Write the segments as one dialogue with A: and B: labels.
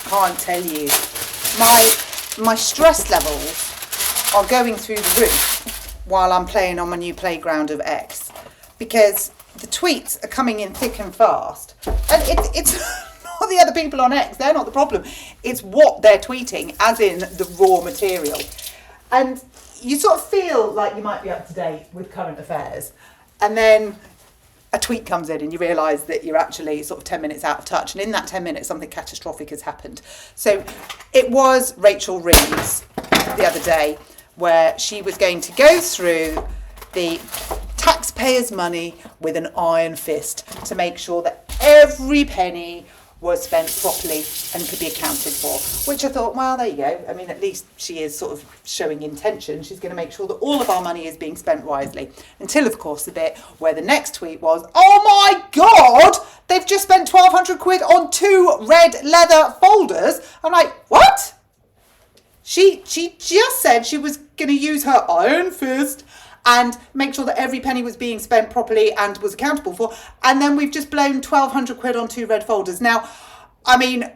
A: can't tell you. My stress levels are going through the roof while I'm playing on my new playground of X, because the tweets are coming in thick and fast, and it's not the other people on X, they're not the problem, it's what they're tweeting, as in the raw material. And you sort of feel like you might be up to date with current affairs, and then a tweet comes in and you realise that you're actually sort of 10 minutes out of touch, and in that 10 minutes something catastrophic has happened. So it was Rachel Reeves the other day where she was going to go through the taxpayers' money with an iron fist to make sure that every penny was spent properly and could be accounted for, which I thought, well, there you go. I mean, at least she is sort of showing intention. She's going to make sure that all of our money is being spent wisely. Until, of course, the bit where the next tweet was, oh my God, they've just spent 1,200 quid on 2 red leather folders. I'm like, what? She just said she was going to use her iron fist and make sure that every penny was being spent properly and was accountable for. And then we've just blown 1,200 quid on 2 red folders. Now, I mean,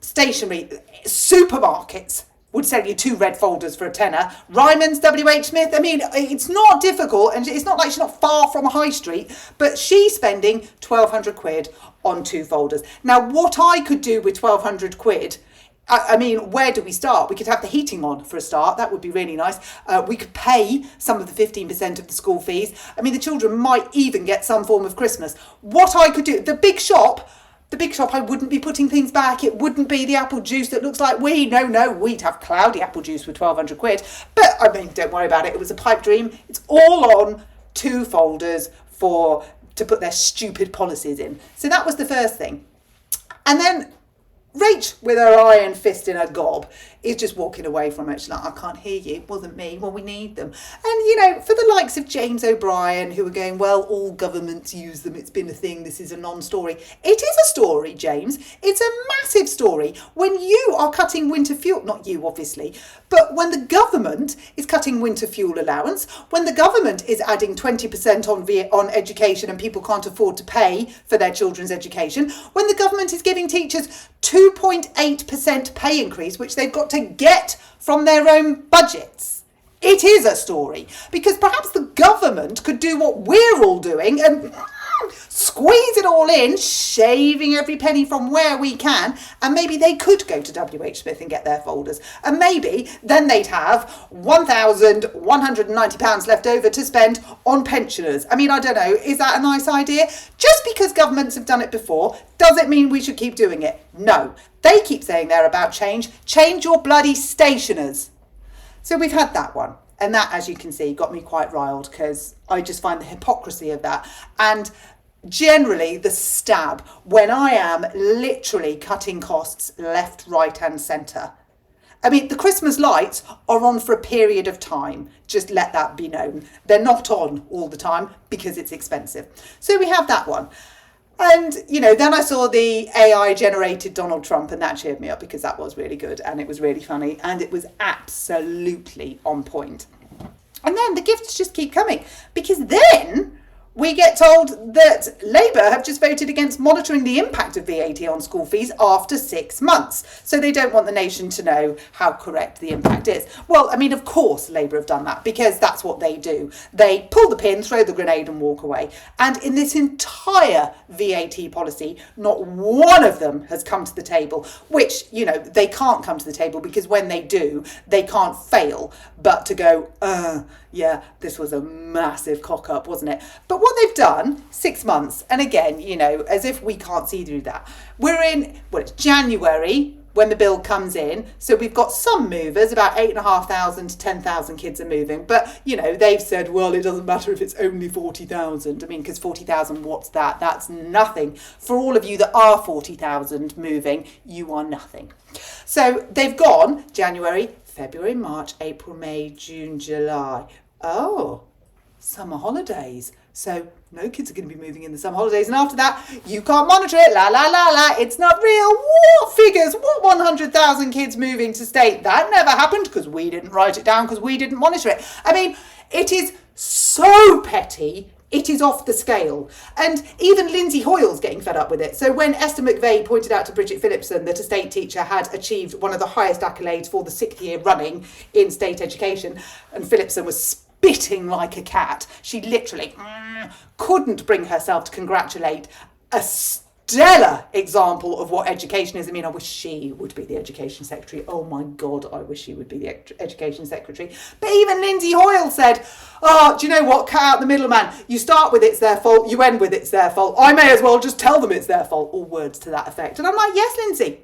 A: stationery, supermarkets would sell you 2 red folders for a tenner. Ryman's, WH Smith, I mean, it's not difficult, and it's not like she's not far from a high street, but she's spending 1,200 quid on 2 folders. Now, what I could do with 1,200 quid, I mean, where do we start? We could have the heating on for a start. That would be really nice. We could pay some of the 15% of the school fees. I mean, the children might even get some form of Christmas. What I could do, the big shop, I wouldn't be putting things back. It wouldn't be the apple juice that looks like weed. No, we'd have cloudy apple juice with 1,200 quid. But, I mean, don't worry about it. It was a pipe dream. It's all on 2 folders to put their stupid policies in. So that was the first thing. And then Rach, with her iron fist in her gob, is just walking away from it. She's like, I can't hear you. It wasn't me. Well, we need them. And, you know, for the likes of James O'Brien, who are going, well, all governments use them. It's been a thing. This is a non-story. It is a story, James. It's a massive story. When you are cutting winter fuel, not you, obviously, but when the government is cutting winter fuel allowance, when the government is adding 20% on education and people can't afford to pay for their children's education, when the government is giving teachers 2.8% pay increase, which they've got to get from their own budgets. It is a story, because perhaps the government could do what we're all doing and squeeze it all in, shaving every penny from where we can, and maybe they could go to WH Smith and get their folders, and maybe then they'd have £1,190 left over to spend on pensioners. I mean, I don't know, is that a nice idea? Just because governments have done it before, does it mean we should keep doing it? No. They keep saying they're about change. Change your bloody stationers. So we've had that one. And that, as you can see, got me quite riled, because I just find the hypocrisy of that. And generally the stab when I am literally cutting costs left, right and centre. I mean, the Christmas lights are on for a period of time. Just let that be known. They're not on all the time because it's expensive. So we have that one. And, you know, then I saw the AI generated Donald Trump, and that cheered me up, because that was really good and it was really funny and it was absolutely on point. And then the gifts just keep coming, because then we get told that Labour have just voted against monitoring the impact of VAT on school fees after 6 months. So they don't want the nation to know how correct the impact is. Well, I mean, of course Labour have done that, because that's what they do. They pull the pin, throw the grenade and walk away. And in this entire VAT policy, not one of them has come to the table, which, you know, they can't come to the table, because when they do, they can't fail but to go, yeah, this was a massive cock up, wasn't it? But what they've done, 6 months, and again, you know, as if we can't see through that. We're in, well, it's January when the bill comes in. So we've got some movers, about 8,500 to 10,000 kids are moving. But, you know, they've said, well, it doesn't matter if it's only 40,000. I mean, because 40,000, what's that? That's nothing. For all of you that are 40,000 moving, you are nothing. So they've gone January, February, March, April, May, June, July. Oh, summer holidays. So no kids are going to be moving in the summer holidays. And after that, you can't monitor it. La, la, la, la. It's not real. What figures? What 100,000 kids moving to state? That never happened, because we didn't write it down, because we didn't monitor it. I mean, it is so petty. It is off the scale. And even Lindsay Hoyle's getting fed up with it. So when Esther McVeigh pointed out to Bridget Phillipson that a state teacher had achieved one of the highest accolades for the 6th year running in state education, and Phillipson was spitting like a cat, she literally couldn't bring herself to congratulate a stellar example of what education is. I mean, I wish she would be the education secretary. Oh my God, I wish she would be the education secretary. But even Lindsay Hoyle said, oh, do you know what? Cut out the middleman. You start with it's their fault, you end with it's their fault. I may as well just tell them it's their fault, or words to that effect. And I'm like, yes, Lindsay.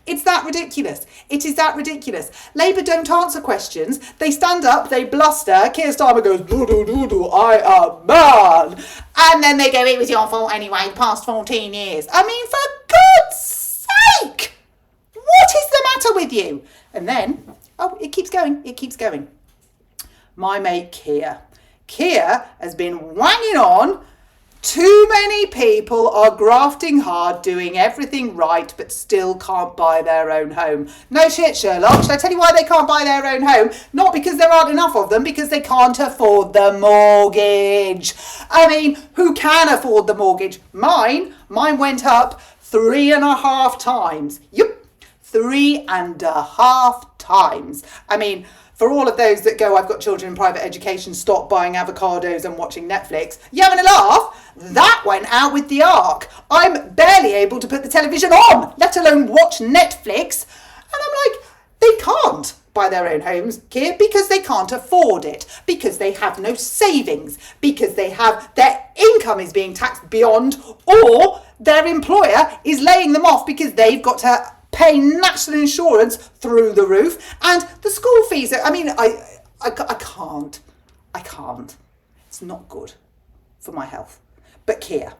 A: It's that ridiculous. It is that ridiculous. Labour don't answer questions. They stand up, they bluster. Keir Starmer goes, do, I am man. And then they go, it was your fault anyway, the past 14 years. I mean, for God's sake, what is the matter with you? And then, it keeps going. My mate Keir. Keir has been wanging on. Too many people are grafting hard, doing everything right, but still can't buy their own home. No shit, Sherlock. Shall I tell you why they can't buy their own home? Not because there aren't enough of them, because they can't afford the mortgage. I mean, who can afford the mortgage? Mine went up 3.5 times. Yep, 3.5 times. I mean, for all of those that go, I've got children in private education, stop buying avocados and watching Netflix. You having a laugh? That went out with the ark. I'm barely able to put the television on, let alone watch Netflix. And I'm like, they can't buy their own homes, Keir, because they can't afford it, because they have no savings, because their income is being taxed beyond, or their employer is laying them off because they've got to pay national insurance through the roof, and the school fees. I mean, I can't. It's not good for my health. But Keir,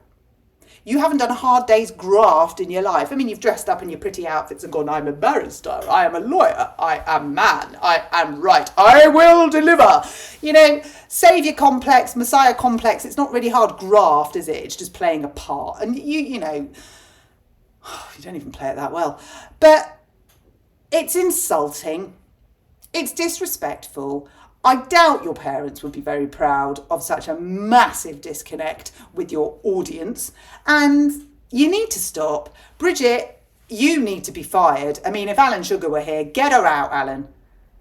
A: you haven't done a hard day's graft in your life. I mean, you've dressed up in your pretty outfits and gone, I'm a barrister, I am a lawyer, I am man, I am right, I will deliver. You know, saviour complex, messiah complex, it's not really hard graft, is it? It's just playing a part. And you know, you don't even play it that well. But it's insulting. It's disrespectful. I doubt your parents would be very proud of such a massive disconnect with your audience. And you need to stop. Bridget, you need to be fired. I mean, if Alan Sugar were here, get her out, Alan.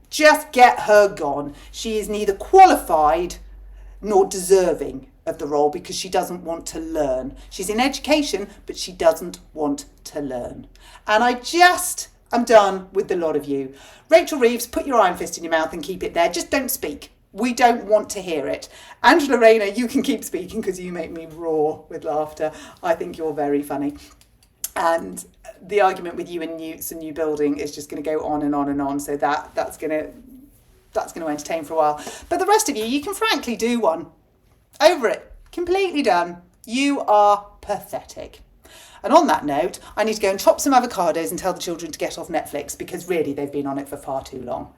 A: Just get her gone. She is neither qualified nor deserving of the role because she doesn't want to learn. She's in education, but she doesn't want to learn. And I'm done with the lot of you. Rachel Reeves, put your iron fist in your mouth and keep it there. Just don't speak. We don't want to hear it. Angela Rayner, you can keep speaking because you make me roar with laughter. I think you're very funny. And the argument with you and Newts and New Building is just going to go on and on and on. So that's going to entertain for a while. But the rest of you can frankly do one. Over it. Completely done. You are pathetic. And on that note, I need to go and chop some avocados and tell the children to get off Netflix because really they've been on it for far too long.